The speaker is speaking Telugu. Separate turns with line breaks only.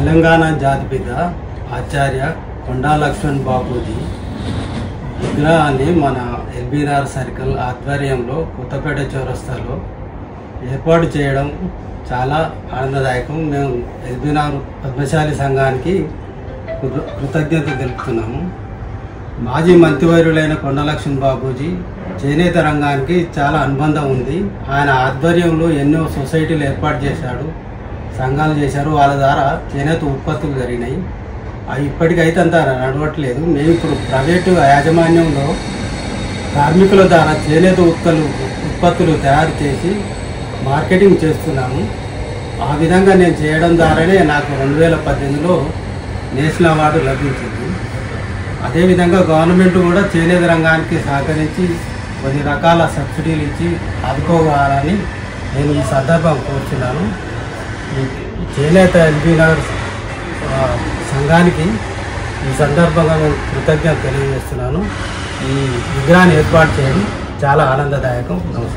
తెలంగాణ జాతిపిత ఆచార్య కొండా లక్ష్మణ్ బాపూజీ విగ్రహాన్ని మన ఎల్బీఆర్ సర్కిల్ ఆధ్వర్యంలో కొత్తపేట చౌరస్తాలో ఏర్పాటు చేయడం చాలా ఆనందదాయకం. మేము ఎల్బీఆర్ పద్మశాలి సంఘానికి కృతజ్ఞత తెలుపుతున్నాము. మాజీ మంత్రివర్యులైన కొండా లక్ష్మణ్ బాపూజీ చేనేత రంగానికి చాలా అనుబంధం ఉంది. ఆయన ఆధ్వర్యంలో ఎన్నో సొసైటీలు ఏర్పాటు చేశాడు, సంఘాలు చేశారు. వాళ్ళ ద్వారా చేనేత ఉత్పత్తులు జరిగినాయి. అవి ఇప్పటికైతే అంత నడవట్లేదు. మేము ఇప్పుడు ప్రైవేటు యాజమాన్యంలో కార్మికుల ద్వారా చేనేత ఉత్పత్తులు తయారు చేసి మార్కెటింగ్ చేస్తున్నాము. ఆ విధంగా నేను చేయడం ద్వారానే నాకు 2018లో నేషనల్ అవార్డు లభించింది. అదేవిధంగా గవర్నమెంట్ కూడా చేనేత రంగానికి సహకరించి కొన్ని రకాల సబ్సిడీలు ఇచ్చి ఆదుకోవాలని నేను ఈ సందర్భం కోరుతున్నాను. చేనేత ఎల్బీఆర్ సంఘానికి ఈ సందర్భంగా నేను కృతజ్ఞత తెలియజేస్తున్నాను. ఈ విగ్రహాన్ని ఏర్పాటు చేయడం చాలా ఆనందదాయకం. నమస్కారం.